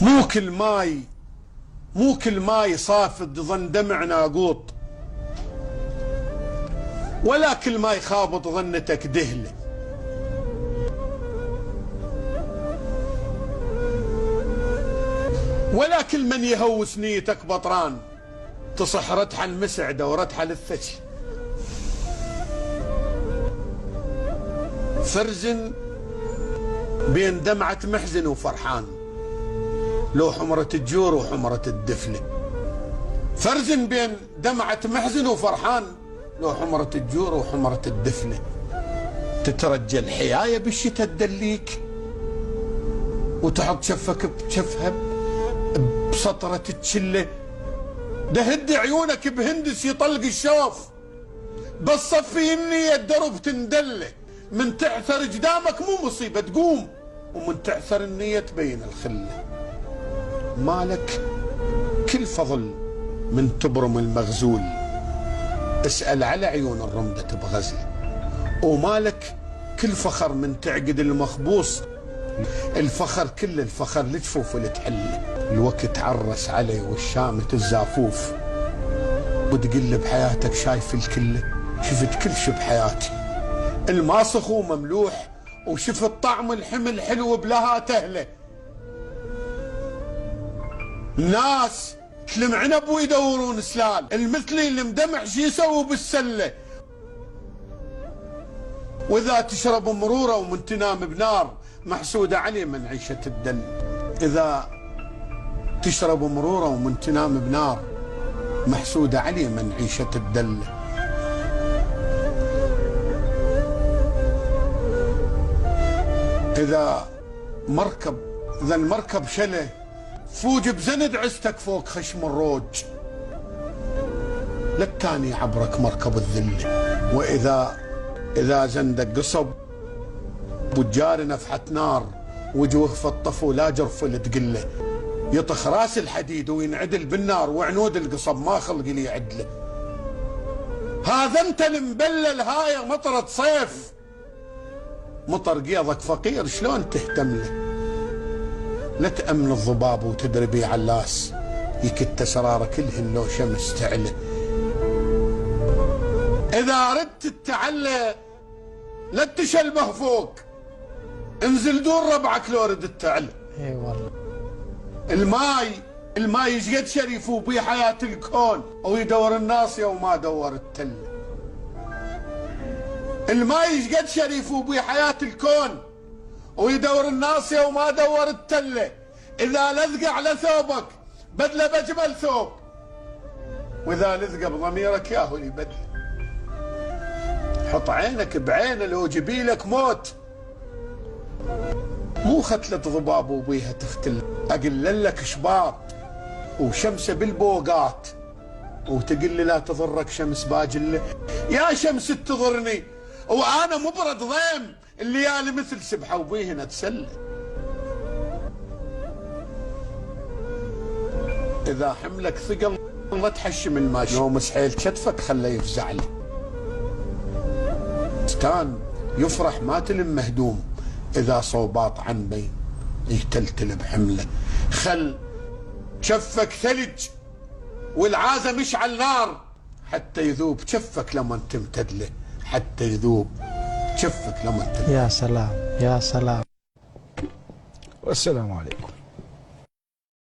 مو كل ماي صافد ظن دمع ناقوط، ولا كل ماي خابط ظنتك دهله. ولا كل من يهوس نيتك بطران، تصح رتحة المسعدة ورتحة للثش. فرزن بين دمعة محزن وفرحان، لو حمرة الجور وحمرة الدفنة. فرزن بين دمعة محزن وفرحان، لو حمرة الجور وحمرة الدفنة. تترجى الحياية بالشتاء تدليك، وتحط شفك بشفها بسطرة تشله. دهد عيونك بهندس يطلق الشوف، بس صفي النية الدرب تندله. من تعثر قدامك مو مصيبة تقوم، ومن تعثر النية تبين الخلة. مالك كل فضل من تبرم المغزول، اسأل على عيون الرمدة بغزله. ومالك كل فخر من تعقد المخبوص، الفخر كل الفخر لجفوف لتحله. الوقت عرس علي والشامت الزافوف، وتقل بحياتك شايف الكله. شفت كل شي بحياتي، الماسخ ومملوح، وشفت طعم الحمل حلو بلها تهله. ناس تلم عنب ويدورون سلال، المثلي المدمع شي يسوي بالسله. واذا تشرب مروره ومن تنام بنار، محسوده عليه من عيشه الدل. اذا تشرب مروره ومن تنام بنار، محسوده عليه من عيشه الدل. اذا المركب شله، فوج بزند عزتك فوق خشم الروج، للتاني عبرك مركب الذله. واذا زندك قصب وتجار نفحة نار، وجوه في الطفو لا جرفل تقله. يطخ راس الحديد وينعدل بالنار، وعنود القصب ما خلق لي يعدله. هذا انت المبلل هاي مطرة صيف، مطر قيضك فقير شلون تهتم له. لا تأمن الضباب وتدري بيه علاس، يكت اسراره كلهن لو شمس تعله. اذا ردت تتعلى لا تشلبه فوق، انزل دور ربعك لو ردت تعلى. اي والله. الماي ايش قد شريف وبيه حياة الكون، ويدور الناصية وما دور التله. الماي ايش قد شريف وبيه حياة الكون، ويدور الناصية وما دور التله. اذا لذق على ثوبك بدله بجمل ثوب، واذا لذق بضميرك ياهو لي بدله. حط عينك بعينه لو جبيلك موت، مو ختلة ضباب وبيها تختل. اقل لك شباط وشمسه بالبوقات، وتقل لي لا تضرك شمس باجله. يا شمس تضرني وانا مبرد ضيم، الليالي مثل سبحه وبيهن اتسلى. اذا حملك ثقل لا تحشم الماشي، يوم سحيل كتفك خله يفزع له. كان يفرح ما تلم مهدوم، اذا صوباط عنبي يتلتل بحمله. خل شفك ثلج والعازه مشعل نار، حتى يذوب شفك لما تمتد له. حتى يذوب شفك لما تمتد. يا سلام يا سلام. والسلام عليكم.